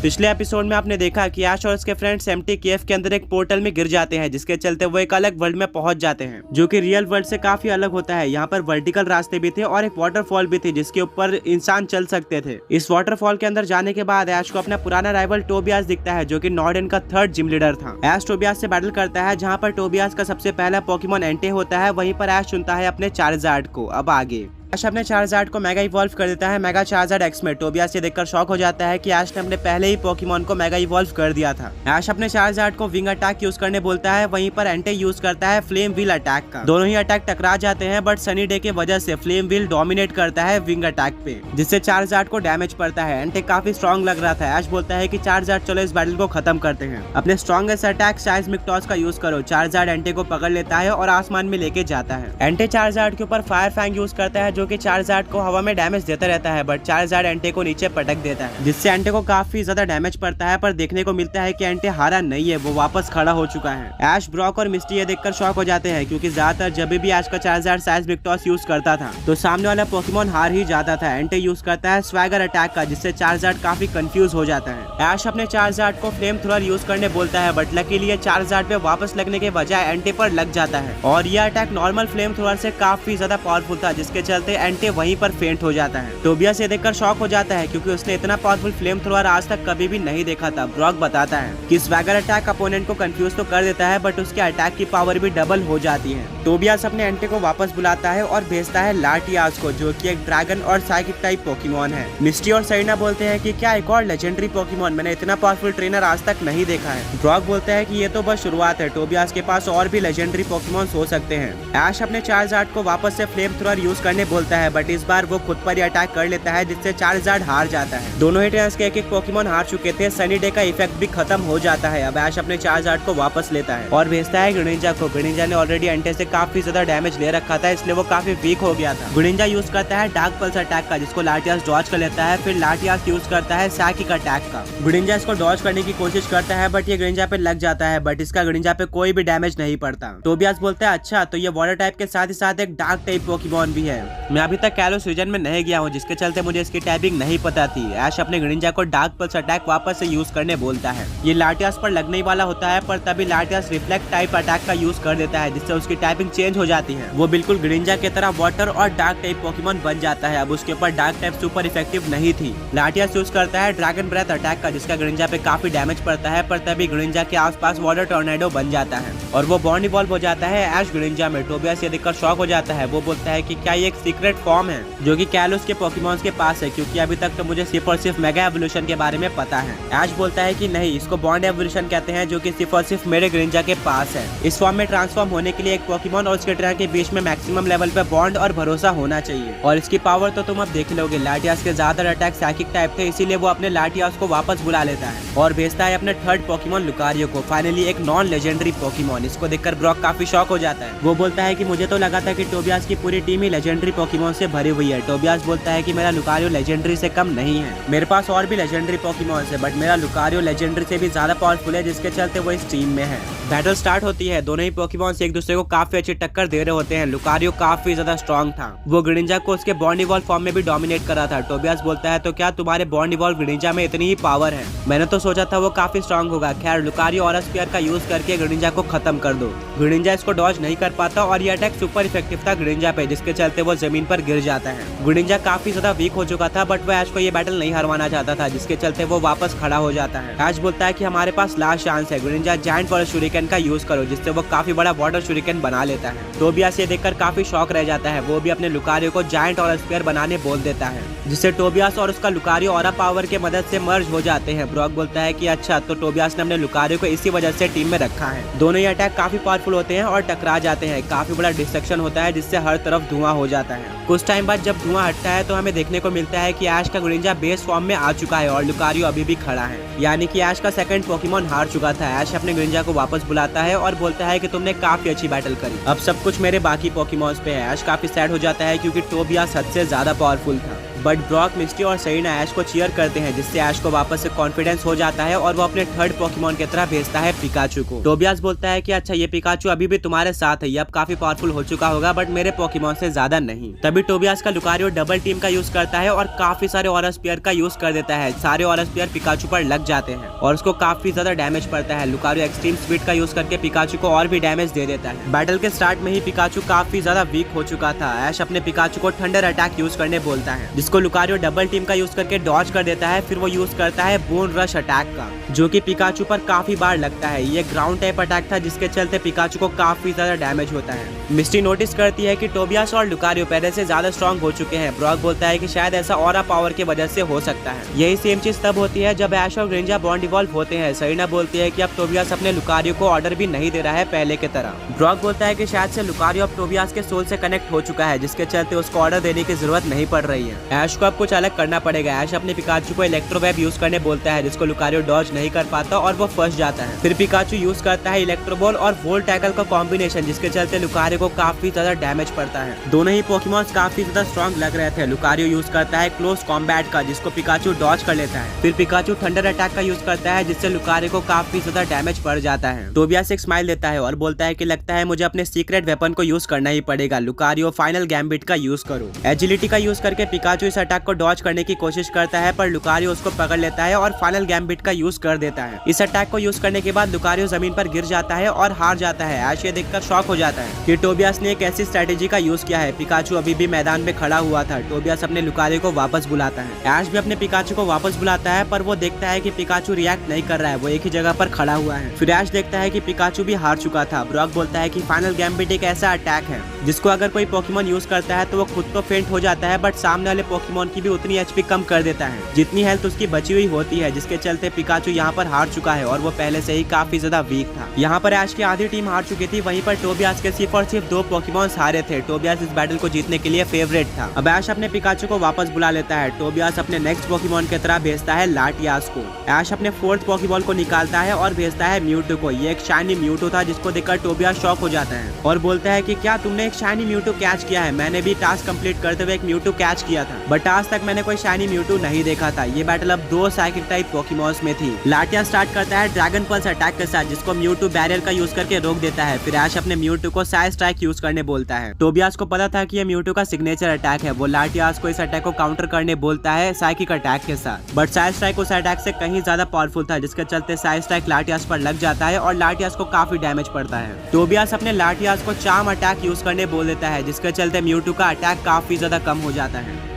पिछले एपिसोड में आपने देखा कि ऐश और उसके फ्रेंड्स एम्प्टी केव के अंदर एक पोर्टल में गिर जाते हैं, जिसके चलते वो एक अलग वर्ल्ड में पहुंच जाते हैं जो कि रियल वर्ल्ड से काफी अलग होता है। यहाँ पर वर्टिकल रास्ते भी थे और एक वाटरफॉल भी थी जिसके ऊपर इंसान चल सकते थे। इस वाटरफॉल के अंदर जाने के बाद ऐश को अपना पुराना राइवल टोबियास दिखता है जो कि नॉर्डन का 3rd जिम लीडर था। ऐश टोबियास से बैटल करता है, जहाँ पर टोबियास का सबसे पहला पोकेमॉन एंटे होता है। वहीं पर ऐश चुनता है अपने चार्जार्ड को। अब आगे ऐश अपने चार्जार्ड को मेगा इवॉल्व कर देता है मेगा चार्जार्ड एक्स में। टोबियास ये देखकर शॉक हो जाता है कि ऐश ने अपने पहले ही पोकेमॉन को मेगा इवॉल्व कर दिया था। ऐश अपने चार्जार्ड को विंग अटैक यूज करने बोलता है, वहीं पर एंटे यूज करता है फ्लेम व्हील अटैक का। दोनों ही अटैक टकरा जाते हैं, बट सनी डे की वजह से फ्लेम व्हील डोमिनेट करता है विंग अटैक पे, जिससे चार्जार्ड को डैमेज पड़ता है। एंटे काफी स्ट्रॉन्ग लग रहा था। ऐश बोलता है कि चार्जार्ड चलो इस बैटल को खत्म करते हैं, अपने स्ट्रॉन्गेस्ट अटैक साइज़मिक टॉस का यूज करो। चार्जार्ड एंटे को पकड़ लेता है और आसमान में लेके जाता है। एंटे चार्जार्ड के ऊपर फायर फैंग यूज करता है जो कि चार्जार्ड को हवा में डैमेज देता रहता है, बट चार्जार्ड एंटे को नीचे पटक देता है, जिससे एंटे को काफी ज्यादा डैमेज पड़ता है। पर देखने को मिलता है कि एंटे हारा नहीं है, वो वापस खड़ा हो चुका है। ऐश, ब्रॉक और मिस्टी ये देखकर शॉक हो जाते हैं, क्योंकि ज्यादातर जब भी ऐश का चार्जार्ड साइज़मिक टॉस यूज करता था तो सामने वाला पोकेमॉन हार ही जाता था। एंटे यूज करता है स्वैगर अटैक का, जिससे चार्जार्ड काफी कंफ्यूज हो जाता है। ऐश अपने चार्जार्ड को फ्लेम थ्रोअर यूज करने बोलता है, बट लकीली ये चार्जार्ड पे वापस लगने के बजाय एंटे पर लग जाता है और यह अटैक नॉर्मल फ्लेम थ्रोअर से काफी ज्यादा पावरफुल था, जिसके चलते एंटे वहीं पर फेंट हो जाता है। टोबियास ये देखकर शॉक हो जाता है, क्योंकि उसने इतना पावरफुल फ्लेम थ्रोअर आज तक कभी भी नहीं देखा था। ब्रॉक बताता है कि स्वैगर अटैक अपोनेंट को कंफ्यूज तो कर देता है, बट उसके अटैक की पावर भी डबल हो जाती है। टोबियास अपने एंटे को वापस बुलाता है और भेजता है लाटियास को, जो कि एक ड्रैगन और साइकिक टाइप पोकेमॉन है। मिस्टी और सरीना बोलते हैं कि क्या एक और लेजेंडरी पोकेमॉन, मैंने इतना पावरफुल ट्रेनर आज तक नहीं देखा है। ब्रॉक बोलता है कि ये तो बस शुरुआत है, टोबियास के पास और भी लेजेंडरी पोकेमॉन हो सकते हैं। ऐश अपने चार्जार्ड को वापस से फ्लेम थ्रोअर यूज करने बोलता है, बट इस बार वो खुद पर ही अटैक कर लेता है, जिससे चार्जार्ड हार जाता है। दोनों ही ट्रेनर्स के एक पोकेमॉन हार चुके थे। सनी डे का इफेक्ट भी खत्म हो जाता है। अब ऐश अपने चार्जार्ड को वापस लेता है और भेजता है ग्रेनिंजा को। ग्रेनिंजा ने ऑलरेडी एंटे से काफी ज्यादा डैमेज ले रखा था, इसलिए वो काफी वीक हो गया था। ग्रेनिंजा यूज करता है डार्क पल्स अटैक का, जिसको लाटियास डॉज कर लेता है। फिर लाटियास यूज करता है साइकिक अटैक का। ग्रेनिंजा इसको डॉज करने की कोशिश करता है, बट ये ग्रेनिंजा पे लग जाता है, बट इसका ग्रेनिंजा पे कोई भी डैमेज नहीं पड़ता। टोबियास बोलता है अच्छा, तो ये वाटर टाइप के साथ ही साथ एक डार्क टाइप पोकेमॉन भी है। मैं अभी तक कैलोस रीजन में नहीं गया हूँ, जिसके चलते मुझे इसकी टाइपिंग नहीं पता थी। ऐश अपने ग्रेनिंजा को डार्क पल्स अटैक वापस से यूज करने बोलता है। ये लाटियास पर लगने वाला होता है, पर तभी लाटियास रिफ्लेक्ट टाइप अटैक का यूज कर देता है, जिससे उसकी टाइपिंग चेंज हो जाती है। वो बिल्कुल ग्रेनिंजा की तरह वाटर और डार्क टाइप पोकेमॉन बन जाता है। अब उसके ऊपर डार्क टाइप सुपर इफेक्टिव नहीं थी। लाटियास यूज करता है ड्रैगन ब्रेथ अटैक का, जिसका ग्रेनिंजा पे काफी डैमेज पड़ता है, पर तभी ग्रेनिंजा के आसपास वाटर टॉर्नेडो बन जाता है और वो बॉन्ड इवॉल्व हो जाता है ऐश ग्रेनिंजा में। टोबियास ये देखकर शॉक हो जाता है। वो बोलता है कि क्या ये एक सीक्रेट फॉर्म है जो कि कैलोस के पोकेमॉन्स के पास है, क्योंकि अभी तक तो मुझे सिर्फ और सिर्फ मेगा एवोल्यूशन के बारे में पता है। ऐश बोलता है कि नहीं, इसको बॉन्ड एवोल्यूशन कहते हैं, जो कि सिर्फ और सिर्फ मेरे ग्रेनिंजा के पास है। इस फॉर्म में ट्रांसफॉर्म होने के लिए एक पोकेमॉन और उसके ट्रेनर के बीच में मैक्सिमम लेवल पे बॉन्ड और भरोसा होना चाहिए, और इसकी पावर तो तुम अब देख लोगे। लाटियास के ज्यादातर अटैक साइकिक टाइप थे, इसीलिए वो अपने लाटियास को वापस बुला लेता है और भेजता है अपने 3rd पोकेमॉन लुकारियो को। फाइनली एक नॉन लेजेंडरी पोकेमॉन। इसको देखकर ब्रॉक काफी शॉक हो जाता है। वो बोलता है कि मुझे तो लगा था कि टोबियास की पूरी टीम ही लेजेंडरी पोकेमॉन से भरी हुई है। टोबियास बोलता है कि मेरा लुकारियो लेजेंडरी से कम नहीं है, मेरे पास और भी लेजेंडरी पोकेमॉन है, बट मेरा लुकारियो लेजेंडरी से भी ज्यादा पावरफुल है, जिसके चलते वो इस टीम में है। बैटल स्टार्ट होती है। दोनों ही पोकेमॉन एक दूसरे को काफी अच्छी टक्कर दे रहे होते हैं। लुकारियो काफी ज्यादा स्ट्रॉन्ग था, वो ग्रेनिंजा को उसके बॉन्ड इवॉल्व फॉर्म में भी डोमिनेट कर रहा था। टोबियास बोलता है तो क्या तुम्हारे बॉन्ड इवॉल्व ग्रेनिंजा में इतनी ही पावर है? मैंने तो सोचा था वो काफी स्ट्रॉन्ग होगा। खैर, लुकारियो और स्पीयर का यूज करके ग्रेनिंजा को खत्म कर दो। ग्रेनिंजा इसको डॉज नहीं कर पाता और ये अटैक सुपर इफेक्टिव था ग्रेनिंजा पे, जिसके चलते वो जमीन पर गिर जाता है। ग्रेनिंजा काफी ज्यादा वीक हो चुका था, बट वो ऐश को ये बैटल नहीं हरवाना चाहता था, जिसके चलते वो वापस खड़ा हो जाता है। ऐश बोलता है कि हमारे पास लास्ट चांस है, ग्रेनिंजा जायंट वाटर शूरिकेन का यूज करो, जिससे वो काफी बड़ा वाटर शूरिकेन बना लेता है। टोबियास ये देखकर काफी शॉक रह जाता है। वो भी अपने लुकारियो को जायंट और स्पीयर बनाने बोल देता है, जिससे टोबियास और उसका लुकारियो ऑरा पावर के मदद से मर्ज हो जाते हैं। ब्रॉक बोलता है कि अच्छा, तो टोबियास ने अपने लुकारियो को इसी वजह से टीम में रखा है। दोनों ही अटैक काफी पावरफुल होते हैं और टकरा जाते हैं। काफी बड़ा डिस्ट्रक्शन होता है, जिससे हर तरफ धुआं हो जाता है। कुछ टाइम बाद जब धुआं हटता है तो हमें देखने को मिलता है कि ऐश का ग्रेनिंजा बेस फॉर्म में आ चुका है और लुकारियो अभी भी खड़ा है, यानी कि ऐश का 2nd पोकेमॉन हार चुका था। ऐश अपने ग्रेनिंजा को वापस बुलाता है और बोलता है कि तुमने काफी अच्छी बैटल करी, अब सब कुछ मेरे बाकी पोकेमॉन्स पे है। ऐश काफी सैड हो जाता है, क्योंकि टोबियास हद से ज्यादा पावरफुल था। बट ब्रॉक, मिस्टी और सेरेना ऐश को चीयर करते हैं, जिससे ऐश को वापस से कॉन्फिडेंस हो जाता है और वो अपने थर्ड पोकेमॉन की तरह भेजता है पिकाचू को। टोबियास बोलता है कि अच्छा ये पिकाचू अभी भी तुम्हारे साथ है, ये अब काफी पावरफुल हो चुका होगा बट मेरे पोकेमॉन से ज्यादा नहीं। तभी टोबियास का लुकारियो डबल टीम का यूज करता है और काफी सारे ऑरा स्पीयर का यूज कर देता है। सारे ऑरा स्पीयर पिकाचू पर लग जाते हैं और उसको काफी ज्यादा डैमेज पड़ता है। लुकारियो एक्सट्रीम स्पीड का यूज करके पिकाचू को और भी डैमेज दे देता है। बैटल के स्टार्ट में ही पिकाचू काफी ज्यादा वीक हो चुका था। ऐश अपने पिकाचू को थंडर अटैक यूज करने बोलता है, जिसको लुकारियो डबल टीम का यूज करके डॉज कर देता है। फिर वो यूज करता है बोन रश अटैक का, जो कि पिकाचू पर काफी बार लगता है। ये ग्राउंड टाइप अटैक था जिसके चलते पिकाचू को काफी ज्यादा डैमेज होता है। मिस्टी नोटिस करती है कि टोबियास और लुकारियो पहले से ज्यादा स्ट्रॉन्ग हो चुके हैं। ब्रॉक बोलता है कि शायद ऐसा ऑरा पावर की वजह से हो सकता है। यही सेम चीज तब होती है जब ऐश और ग्रेंजा बॉन्ड इवॉल्व होते हैं। सेरेना बोलती है कि अब टोबियास अपने लुकारियो को ऑर्डर भी नहीं दे रहा है पहले की तरह। ब्रॉक बोलता है कि शायद से लुकारियो अब टोबियास के सोल से कनेक्ट हो चुका है, जिसके चलते उसको ऑर्डर देने की जरूरत नहीं पड़ रही है। ऐश को अब कुछ अलग करना पड़ेगा। ऐश अपने पिकाचू को इलेक्ट्रोवेव यूज करने बोलता है, जिसको लुकारियो डॉज नहीं कर पाता और वो फंस जाता है। फिर पिकाचू यूज करता है इलेक्ट्रोबॉल और वोल्ट टैकल का कॉम्बिनेशन, जिसके चलते लुकारियो को काफी ज्यादा डैमेज पड़ता है। दोनों ही पोकेमॉन्स काफी ज्यादा स्ट्रॉन्ग लग रहे थे। लुकारियो यूज करता है क्लोज कॉम्बैट का, जिसको पिकाचू डॉज कर लेता है। फिर पिकाचू थंडर अटैक का यूज करता है, जिससे लुकारियो को काफी ज्यादा डैमेज पड़ जाता है। टोबियास एक स्माइल देता है और बोलता है कि लगता है मुझे अपने सीक्रेट वेपन को यूज करना ही पड़ेगा। लुकारियो फाइनल गैम्बिट का यूज करो। एजिलिटी का यूज करके पिकाचू इस अटैक को डॉज करने की कोशिश करता है, पर लुकारियो उसको पकड़ लेता है और फाइनल गैम्बिट का यूज कर देता है। इस अटैक को यूज करने के बाद लुकारियो जमीन पर गिर जाता है और हार जाता है। ऐश ये देखकर शॉक हो जाता है कि टोबियास ने एक ऐसी स्ट्रेटेजी का यूज किया है। पिकाचू अभी भी मैदान में खड़ा हुआ था। टोबियास अपने लुकारियो को वापस बुलाता है। ऐश भी अपने पिकाचू को वापस बुलाता है, पर वो देखता है कि पिकाचू रिएक्ट नहीं कर रहा है, वो एक ही जगह पर खड़ा हुआ है। फिर ऐश देखता है कि पिकाचू भी हार चुका था। ब्रॉक बोलता है कि फाइनल गैम्बिट एक ऐसा अटैक है जिसको अगर कोई पोकेमॉन यूज करता है तो वो खुद तो फेंट हो जाता है, बट सामने वाले पोकेमॉन की भी उतनी एचपी कम कर देता है जितनी हेल्थ उसकी बची हुई होती है, जिसके चलते पिकाचू यहाँ पर हार चुका है और वो पहले से ही काफी ज्यादा वीक था। यहाँ पर ऐश की आधी टीम हार चुकी थी, वहीं पर टोबियास के सिर्फ और सिर्फ 2 पोकेमॉन्स हारे थे। टोबियास इस बैटल को जीतने के लिए फेवरेट था। अब ऐश अपने पिकाचू को वापस बुला लेता है। टोबियास अपने नेक्स्ट पोकेमॉन की तरह भेजता है लाटियास को। ऐश अपने 4th पोकेबॉल को निकालता है और भेजता है म्यूटू को। ये एक शाइनी म्यूटू था, जिसको देखकर टोबियास शॉक हो जाता है और बोलता है कि क्या तुमने एक शाइनी म्यूटू कैच किया है? मैंने भी टास्क कंप्लीट करते हुए एक म्यूटू कैच किया था, बट आज तक मैंने कोई शाइनी म्यूटू नहीं देखा था। ये बैटल अब 2 साइकिक टाइप पोकेमॉन्स में थी। लाटिया स्टार्ट करता है ड्रैगन पल्स अटैक के साथ, जिसको म्यूटू बैरियर का यूज करके रोक देता है। फिर ऐश अपने म्यूटू को साइड स्ट्राइक यूज करने बोलता है। टोबियास को पता था कि ये म्यूटू का सिग्नेचर अटैक है। वो लाटियास को इस अटैक को काउंटर करने बोलता है साइकिक अटैक के साथ, बट साइड स्ट्राइक उस अटैक से कहीं ज्यादा पावरफुल था, जिसके चलते साइड स्ट्राइक लाटियास पर लग जाता है और लाटियास को काफी डैमेज पड़ता है। टोबियास अपने लाटियास को चार्म अटैक यूज करने बोल देता है, जिसके चलते म्यूटू का अटैक काफी ज्यादा कम हो जाता है।